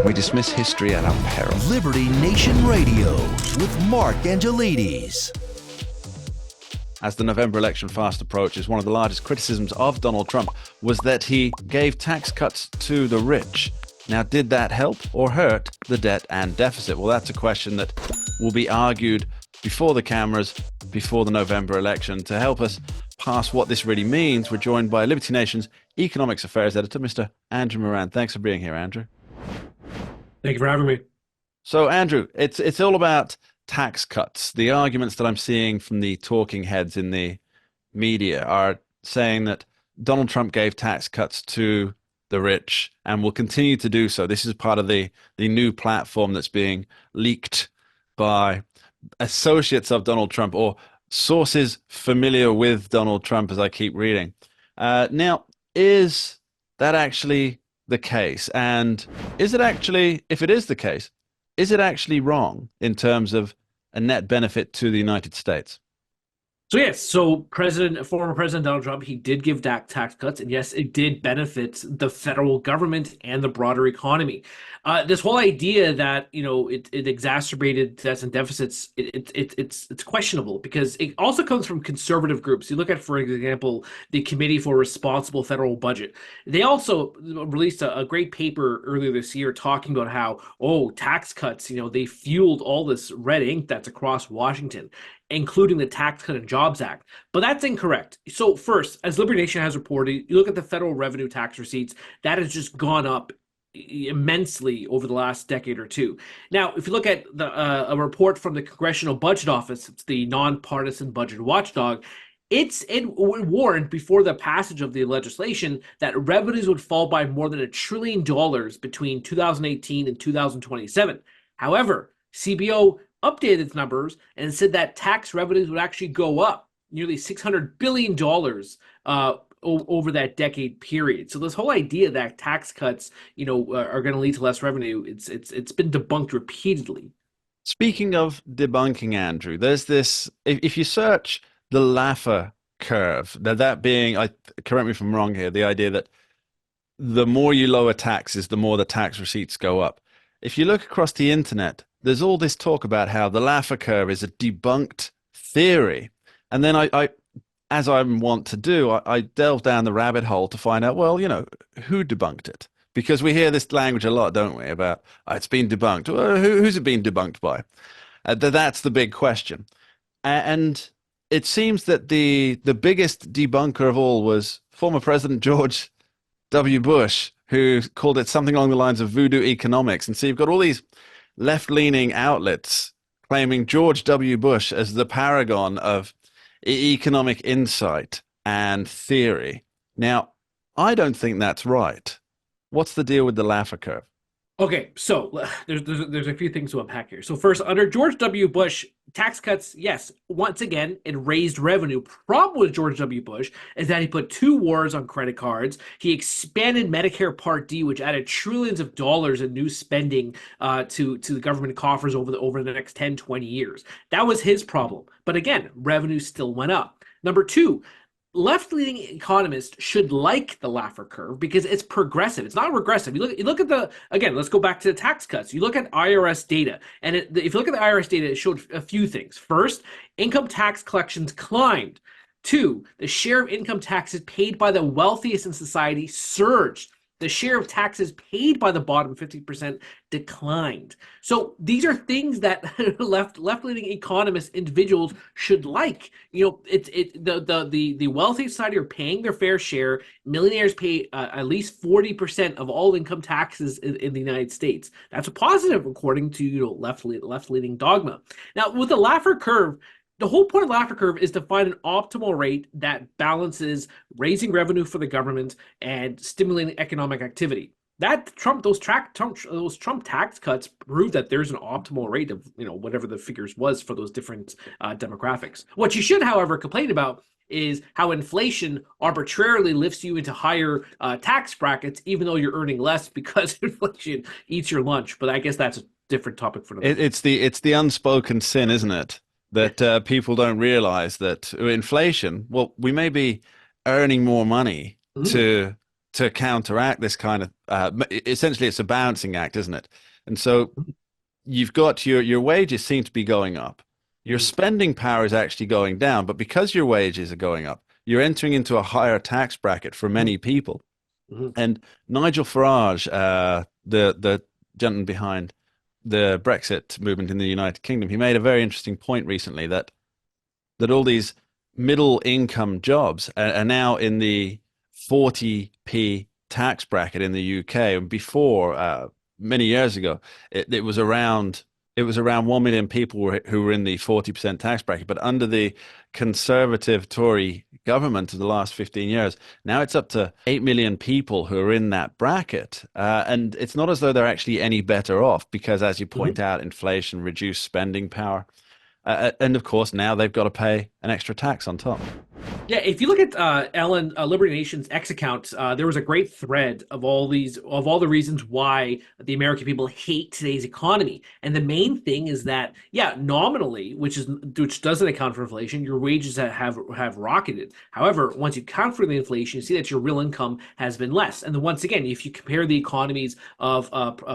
We dismiss history at our peril. Liberty Nation Radio with Mark Angelides. As the November election fast approaches, one of the largest criticisms of Donald Trump was that he gave tax cuts to the rich. Now, did that help or hurt the debt and deficit? Well, that's a question that will be argued before the cameras, before the November election. To help us pass what this really means, we're joined by Liberty Nation's Economics Affairs Editor, Mr. Andrew Moran. Thanks for being here, Andrew. Thank you for having me. So, Andrew, it's all about tax cuts. The arguments that I'm seeing from the talking heads in the media are saying that Donald Trump gave tax cuts to the rich and will continue to do so. This is part of the new platform that's being leaked by associates of Donald Trump or sources familiar with Donald Trump, as I keep reading. Now, is that actually the case? And is it actually, if it is the case, is it actually wrong in terms of a net benefit to the United States? So yes, former President Donald Trump, he did give tax cuts, and yes, it did benefit the federal government and the broader economy. This whole idea that it exacerbated debts and deficits, it's questionable because it also comes from conservative groups. You look at, for example, the Committee for Responsible Federal Budget. They also released a great paper earlier this year talking about how tax cuts, they fueled all this red ink that's across Washington, including the Tax Cut and Jobs Act. But that's incorrect. So first, as Liberty Nation has reported, you look at the federal revenue tax receipts, that has just gone up immensely over the last decade or two. Now, if you look at a report from the Congressional Budget Office, it's the nonpartisan budget watchdog, it warned before the passage of the legislation that revenues would fall by more than $1 trillion between 2018 and 2027. However, CBO updated its numbers and said that tax revenues would actually go up nearly $600 billion over that decade period. So this whole idea that tax cuts, are going to lead to less revenue, it's been debunked repeatedly. Speaking of debunking, Andrew, there's this, if you search the Laffer Curve, that being, correct me if I'm wrong here, the idea that the more you lower taxes, the more the tax receipts go up. If you look across the internet, there's all this talk about how the Laffer Curve is a debunked theory. And then I as I want to do, I delve down the rabbit hole to find out, well, who debunked it? Because we hear this language a lot, don't we, about it's been debunked. Well, who's it been debunked by? That's the big question. And it seems that the biggest debunker of all was former President George W. Bush, who called it something along the lines of voodoo economics. And so you've got all these left-leaning outlets claiming George W. Bush as the paragon of economic insight and theory. Now, I don't think that's right. What's the deal with the Laffer Curve? Okay, so there's a few things to unpack here. So first, under George W. Bush, tax cuts, yes, once again, it raised revenue. Problem with George W. Bush is that he put 2 wars on credit cards. He expanded Medicare Part D, which added trillions of dollars in new spending to the government coffers over the next 10, 20 years. That was his problem. But again, revenue still went up. Number 2, left-leaning economists should like the Laffer Curve because it's progressive. It's not regressive. You look at again, let's go back to the tax cuts. You look at IRS data, and if you look at the IRS data, it showed a few things. First, income tax collections climbed. 2, the share of income taxes paid by the wealthiest in society surged. The share of taxes paid by the bottom 50% declined. So these are things that left-leaning economists, individuals should like. The wealthy society are paying their fair share. Millionaires pay at least 40% of all income taxes in the United States. That's a positive according to left-leaning dogma. Now with the Laffer Curve, the whole point of Laffer Curve is to find an optimal rate that balances raising revenue for the government and stimulating economic activity. Those Trump tax cuts prove that there's an optimal rate of whatever the figures was for those different demographics. What you should, however, complain about is how inflation arbitrarily lifts you into higher tax brackets, even though you're earning less because inflation eats your lunch. But I guess that's a different topic for another. It's the unspoken sin, isn't it? That people don't realize that inflation, well, we may be earning more money to to counteract this kind of essentially it's a balancing act, isn't it? And so you've got your wages seem to be going up. Your Mhm. spending power is actually going down, but because your wages are going up, you're entering into a higher tax bracket for Mhm. many people. Mhm. And Nigel Farage, the gentleman behind the Brexit movement in the United Kingdom, he made a very interesting point recently that all these middle income jobs are now in the 40p tax bracket in the UK. And before, many years ago, it was around 1 million people who were in the 40% tax bracket. But under the conservative Tory government of the last 15 years, now it's up to 8 million people who are in that bracket. And it's not as though they're actually any better off because, as you point Mhm. out, inflation, reduced spending power. And of course, now they've got to pay an extra tax on top. Yeah, if you look at Ellen Liberty Nation's X account, there was a great thread of all the reasons why the American people hate today's economy, and the main thing is that yeah, nominally, which doesn't account for inflation, your wages have rocketed. However, once you account for the inflation, you see that your real income has been less. And then once again, if you compare the economies of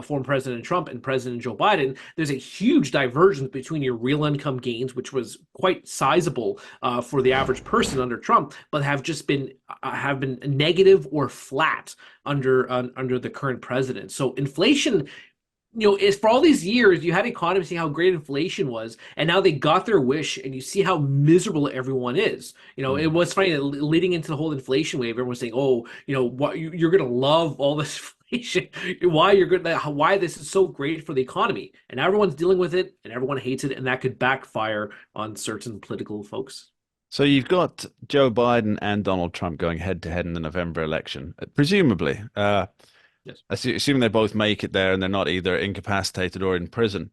former President Trump and President Joe Biden, there's a huge divergence between your real income gains, which was quite sizable for the average person under Trump, but have been negative or flat under the current president. So inflation, is for all these years you had economists saying how great inflation was, and now they got their wish, and you see how miserable everyone is. It Mm. was funny that leading into the whole inflation wave, everyone's saying, "Oh, what you're gonna love all this." Inflation, why this is so great for the economy, and everyone's dealing with it, and everyone hates it, and that could backfire on certain political folks. So you've got Joe Biden and Donald Trump going head to head in the November election, presumably, Yes. assuming they both make it there and they're not either incapacitated or in prison,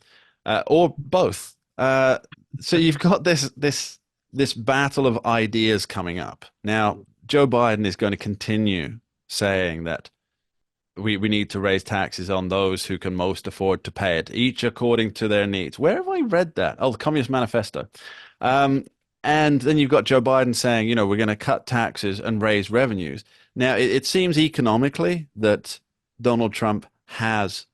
or both. So you've got this battle of ideas coming up. Now, Joe Biden is going to continue saying that we need to raise taxes on those who can most afford to pay it, each according to their needs. Where have I read that? Oh, the Communist Manifesto. Um, and then you've got Joe Biden saying, we're going to cut taxes and raise revenues. Now, it seems economically that Donald Trump has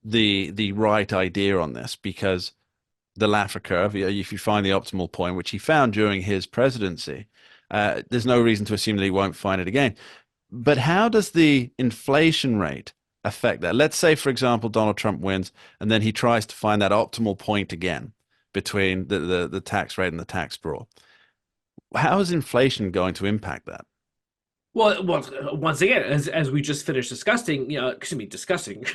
the right idea on this because the Laffer curve, if you find the optimal point, which he found during his presidency, there's no reason to assume that he won't find it again. But how does the inflation rate affect that? Let's say, for example, Donald Trump wins and then he tries to find that optimal point again between the tax rate and the tax sprawl. How is inflation going to impact that? Well, once again, as we just finished discussing, excuse me, discussing,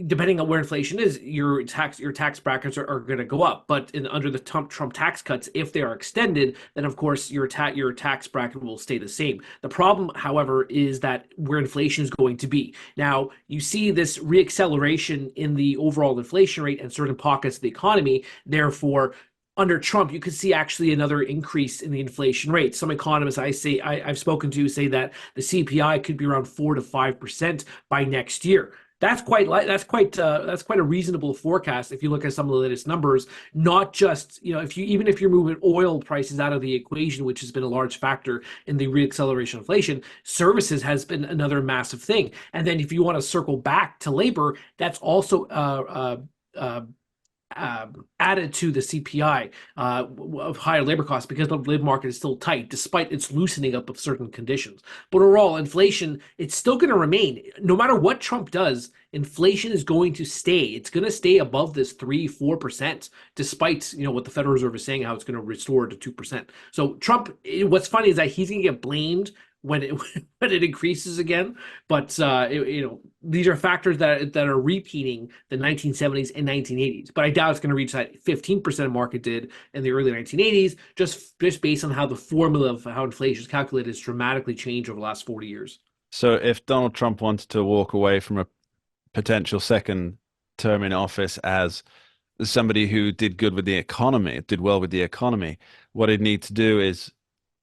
depending on where inflation is, your tax brackets are going to go up. But under the Trump tax cuts, if they are extended, then of course your tax bracket will stay the same. The problem, however, is that where inflation is going to be. Now, you see this reacceleration in the overall inflation rate and certain pockets of the economy. Therefore, under Trump, you could see actually another increase in the inflation rate. Some economists I've spoken to say that the CPI could be around 4 to 5% by next year. That's quite a reasonable forecast if you look at some of the latest numbers. Not just if you're moving oil prices out of the equation, which has been a large factor in the reacceleration of inflation, services has been another massive thing. And then if you want to circle back to labor, that's also added to the CPI of higher labor costs because the labor market is still tight despite its loosening up of certain conditions. But overall, inflation, it's still going to remain. No matter what Trump does, inflation is going to stay. It's going to stay above this 3-4%, despite what the Federal Reserve is saying, how it's going to restore to 2%. So Trump, what's funny is that he's going to get blamed when it when it increases again. But these are factors that are repeating the 1970s and 1980s. But I doubt it's going to reach that 15% mark it did in the early 1980s, just based on how the formula of how inflation is calculated has dramatically changed over the last 40 years. So if Donald Trump wanted to walk away from a potential second term in office as somebody who did good with the economy, did well with the economy, what he'd need to do is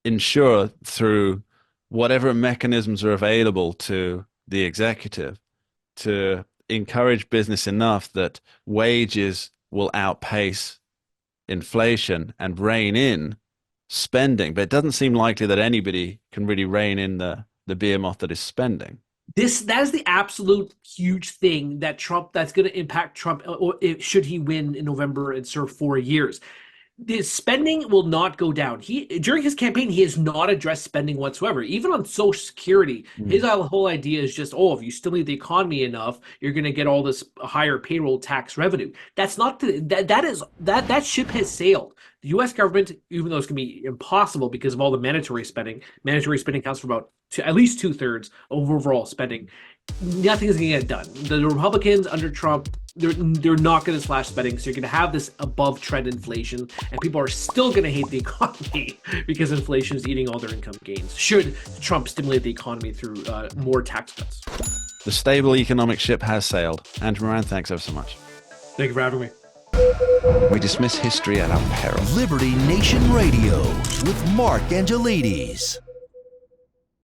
ensure through whatever mechanisms are available to the executive to encourage business enough that wages will outpace inflation and rein in spending. But it doesn't seem likely that anybody can really rein in the the behemoth that is spending. That is the absolute huge thing that's going to impact Trump should he win in November and serve 4 years. The spending will not go down. During his campaign, he has not addressed spending whatsoever. Even on Social Security, his whole idea is just, if you stimulate the economy enough, you're going to get all this higher payroll tax revenue. That's not that ship has sailed. The U.S. government, even though it's going to be impossible because of all the mandatory spending counts for about at least 2/3 of overall spending. Nothing is going to get done. The Republicans under Trump, they're not going to slash spending, so you're going to have this above trend inflation, and people are still going to hate the economy because inflation is eating all their income gains. Should Trump stimulate the economy through more tax cuts? The stable economic ship has sailed. Andrew Moran, thanks ever so much. Thank you for having me. We dismiss history at our peril. Liberty Nation Radio with Mark Angelides.